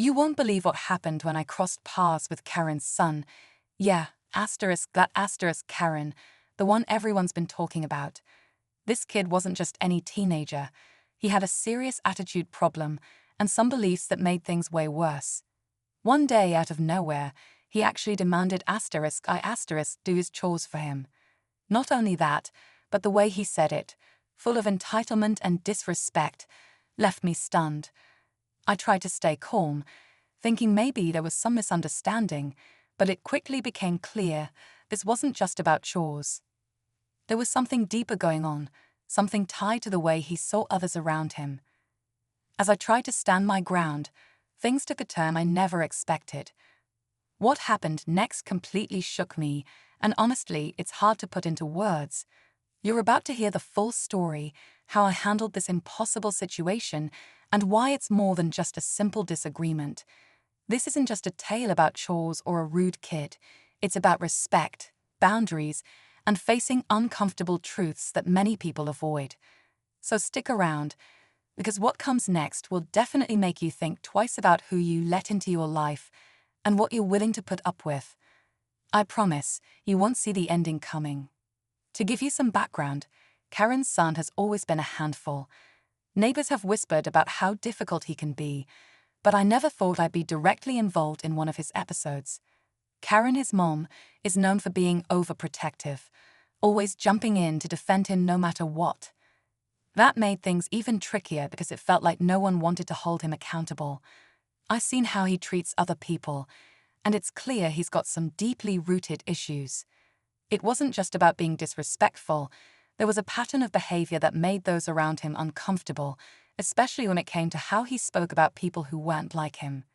You won't believe what happened when I crossed paths with Karen's son. Yeah, that asterisk Karen, the one everyone's been talking about. This kid wasn't just any teenager. He had a serious attitude problem and some beliefs that made things way worse. One day, out of nowhere, he actually demanded I do his chores for him. Not only that, but the way he said it, full of entitlement and disrespect, left me stunned. I tried to stay calm, thinking maybe there was some misunderstanding, but it quickly became clear this wasn't just about chores. There was something deeper going on, something tied to the way he saw others around him. As I tried to stand my ground, things took a turn I never expected. What happened next completely shook me, and honestly, it's hard to put into words. You're about to hear the full story, how I handled this impossible situation, and why it's more than just a simple disagreement. This isn't just a tale about chores or a rude kid. It's about respect, boundaries, and facing uncomfortable truths that many people avoid. So stick around, because what comes next will definitely make you think twice about who you let into your life and what you're willing to put up with. I promise, you won't see the ending coming. To give you some background, Karen's son has always been a handful. Neighbors have whispered about how difficult he can be, but I never thought I'd be directly involved in one of his episodes. Karen, his mom, is known for being overprotective, always jumping in to defend him no matter what. That made things even trickier because it felt like no one wanted to hold him accountable. I've seen how he treats other people, and it's clear he's got some deeply rooted issues. It wasn't just about being disrespectful. There was a pattern of behavior that made those around him uncomfortable, especially when it came to how he spoke about people who weren't like him.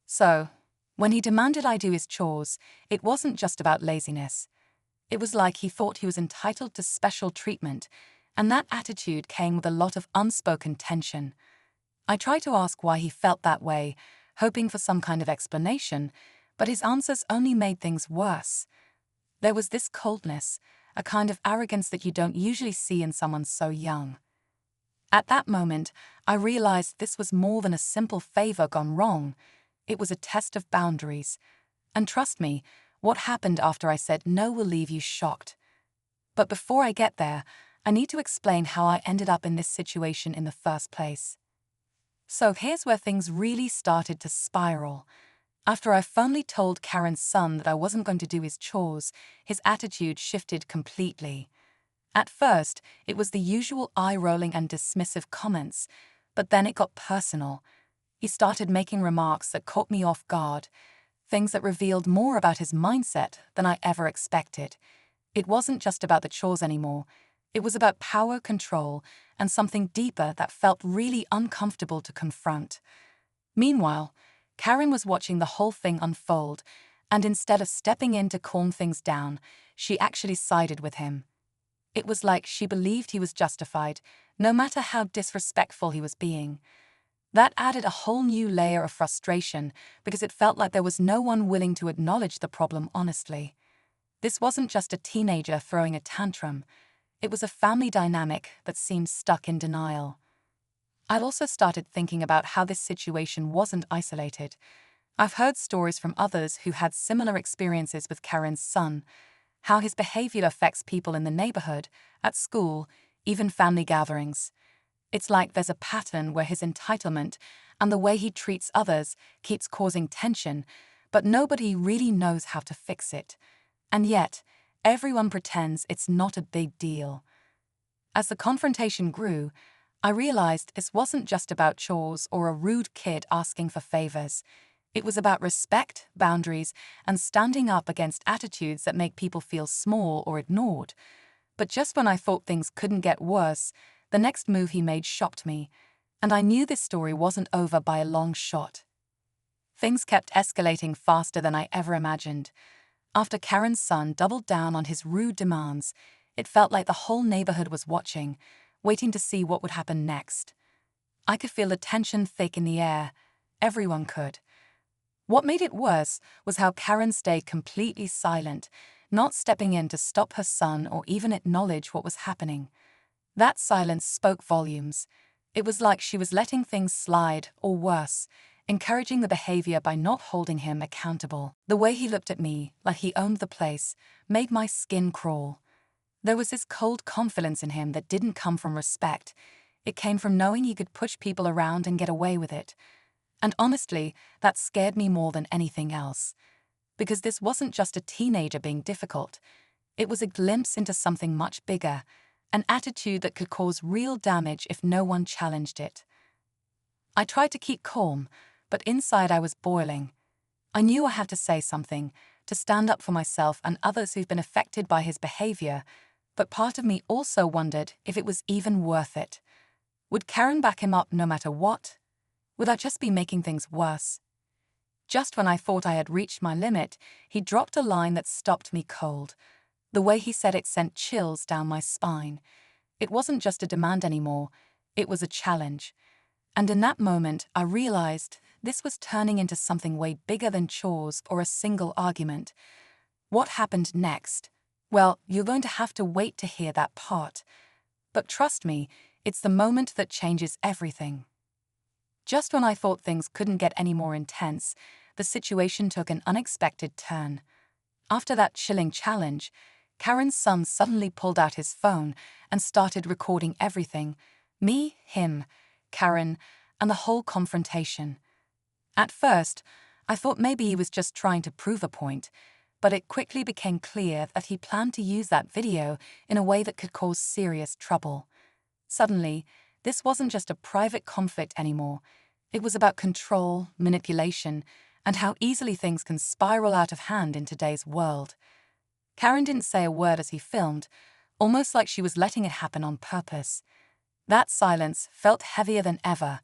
So, when he demanded I do his chores, it wasn't just about laziness. It was like he thought he was entitled to special treatment, and that attitude came with a lot of unspoken tension. I tried to ask why he felt that way, hoping for some kind of explanation, but his answers only made things worse. There was this coldness, a kind of arrogance that you don't usually see in someone so young. At that moment, I realized this was more than a simple favor gone wrong. It was a test of boundaries. And trust me, what happened after I said no will leave you shocked. But before I get there, I need to explain how I ended up in this situation in the first place. So here's where things really started to spiral. After I finally told Karen's son that I wasn't going to do his chores, his attitude shifted completely. At first, it was the usual eye-rolling and dismissive comments, but then it got personal. He started making remarks that caught me off guard, things that revealed more about his mindset than I ever expected. It wasn't just about the chores anymore. It was about power, control, and something deeper that felt really uncomfortable to confront. Meanwhile, Karen was watching the whole thing unfold, and instead of stepping in to calm things down, she actually sided with him. It was like she believed he was justified, no matter how disrespectful he was being. That added a whole new layer of frustration because it felt like there was no one willing to acknowledge the problem honestly. This wasn't just a teenager throwing a tantrum. It was a family dynamic that seemed stuck in denial. I'd also started thinking about how this situation wasn't isolated. I've heard stories from others who had similar experiences with Karen's son, how his behavior affects people in the neighborhood, at school, even family gatherings. It's like there's a pattern where his entitlement and the way he treats others keeps causing tension, but nobody really knows how to fix it. And yet, everyone pretends it's not a big deal. As the confrontation grew, I realized this wasn't just about chores or a rude kid asking for favors. It was about respect, boundaries, and standing up against attitudes that make people feel small or ignored. But just when I thought things couldn't get worse, the next move he made shocked me, and I knew this story wasn't over by a long shot. Things kept escalating faster than I ever imagined. After Karen's son doubled down on his rude demands, it felt like the whole neighborhood was watching, waiting to see what would happen next. I could feel the tension thick in the air. Everyone could. What made it worse was how Karen stayed completely silent, not stepping in to stop her son or even acknowledge what was happening. That silence spoke volumes. It was like she was letting things slide, or worse, encouraging the behavior by not holding him accountable. The way he looked at me, like he owned the place, made my skin crawl. There was this cold confidence in him that didn't come from respect. It came from knowing he could push people around and get away with it. And honestly, that scared me more than anything else. Because this wasn't just a teenager being difficult. It was a glimpse into something much bigger, an attitude that could cause real damage if no one challenged it. I tried to keep calm, but inside I was boiling. I knew I had to say something, to stand up for myself and others who've been affected by his behavior, but part of me also wondered if it was even worth it. Would Karen back him up no matter what? Would I just be making things worse? Just when I thought I had reached my limit, he dropped a line that stopped me cold. The way he said it sent chills down my spine. It wasn't just a demand anymore, it was a challenge. And in that moment, I realized this was turning into something way bigger than chores or a single argument. What happened next? Well, you're going to have to wait to hear that part. But trust me, it's the moment that changes everything. Just when I thought things couldn't get any more intense, the situation took an unexpected turn. After that chilling challenge, Karen's son suddenly pulled out his phone and started recording everything. Me, him, Karen, and the whole confrontation. At first, I thought maybe he was just trying to prove a point, but it quickly became clear that he planned to use that video in a way that could cause serious trouble. Suddenly, this wasn't just a private conflict anymore. It was about control, manipulation, and how easily things can spiral out of hand in today's world. Karen didn't say a word as he filmed, almost like she was letting it happen on purpose. That silence felt heavier than ever,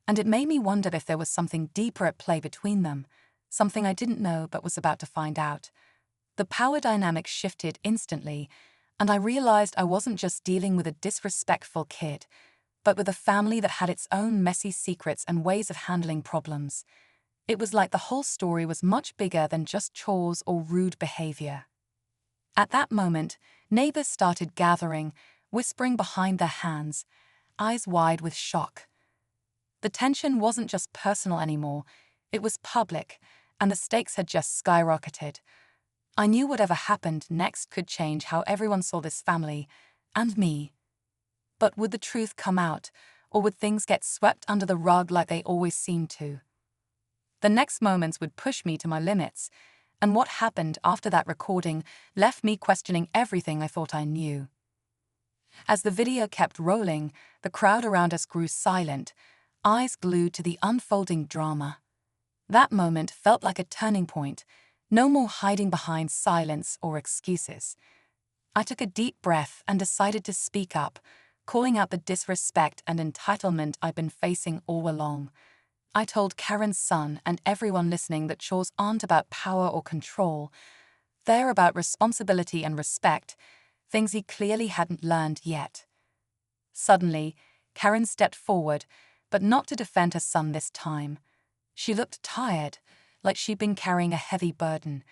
and it made me wonder if there was something deeper at play between them, something I didn't know but was about to find out. The power dynamic shifted instantly, and I realized I wasn't just dealing with a disrespectful kid, but with a family that had its own messy secrets and ways of handling problems. It was like the whole story was much bigger than just chores or rude behavior. At that moment, neighbors started gathering, whispering behind their hands, eyes wide with shock. The tension wasn't just personal anymore, it was public, and the stakes had just skyrocketed. I knew whatever happened next could change how everyone saw this family, and me. But would the truth come out, or would things get swept under the rug like they always seemed to? The next moments would push me to my limits, and what happened after that recording left me questioning everything I thought I knew. As the video kept rolling, the crowd around us grew silent, eyes glued to the unfolding drama. That moment felt like a turning point, no more hiding behind silence or excuses. I took a deep breath and decided to speak up, calling out the disrespect and entitlement I'd been facing all along. I told Karen's son and everyone listening that chores aren't about power or control. They're about responsibility and respect, things he clearly hadn't learned yet. Suddenly, Karen stepped forward, but not to defend her son this time. She looked tired, like she'd been carrying a heavy burden.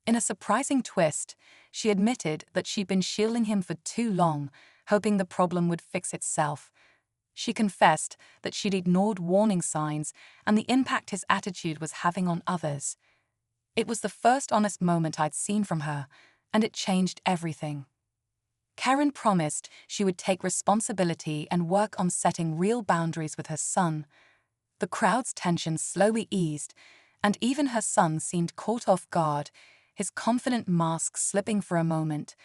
In a surprising twist, she admitted that she'd been shielding him for too long, hoping the problem would fix itself. She confessed that she'd ignored warning signs and the impact his attitude was having on others. It was the first honest moment I'd seen from her, and it changed everything. Karen promised she would take responsibility and work on setting real boundaries with her son. The crowd's tension slowly eased, and even her son seemed caught off guard, his confident mask slipping for a moment.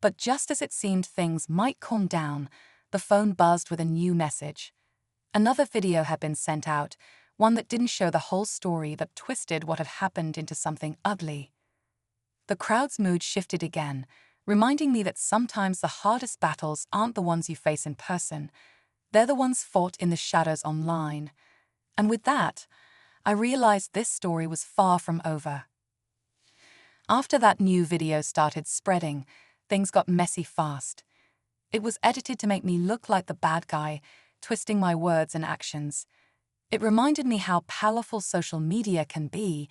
But just as it seemed things might calm down, the phone buzzed with a new message. Another video had been sent out, one that didn't show the whole story but twisted what had happened into something ugly. The crowd's mood shifted again, reminding me that sometimes the hardest battles aren't the ones you face in person. They're the ones fought in the shadows online. And with that, I realized this story was far from over. After that new video started spreading, things got messy fast. It was edited to make me look like the bad guy, twisting my words and actions. It reminded me how powerful social media can be,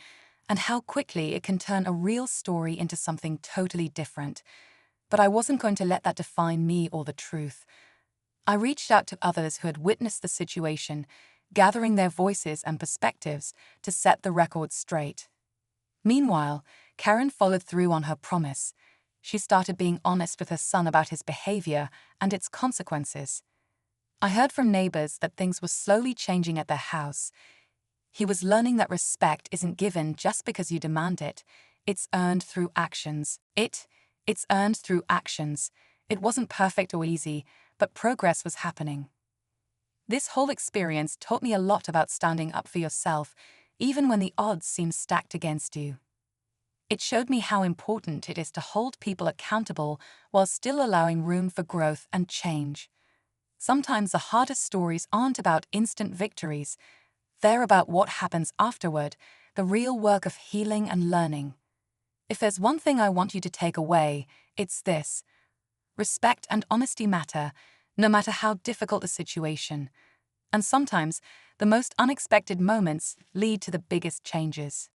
and how quickly it can turn a real story into something totally different. But I wasn't going to let that define me or the truth. I reached out to others who had witnessed the situation, gathering their voices and perspectives to set the record straight. Meanwhile, Karen followed through on her promise. She started being honest with her son about his behavior and its consequences. I heard from neighbors that things were slowly changing at their house. He was learning that respect isn't given just because you demand it. It's earned through actions. It's earned through actions. It wasn't perfect or easy, but progress was happening. This whole experience taught me a lot about standing up for yourself, even when the odds seem stacked against you. It showed me how important it is to hold people accountable while still allowing room for growth and change. Sometimes the hardest stories aren't about instant victories. They're about what happens afterward, the real work of healing and learning. If there's one thing I want you to take away, it's this: respect and honesty matter, no matter how difficult the situation. And sometimes, the most unexpected moments lead to the biggest changes.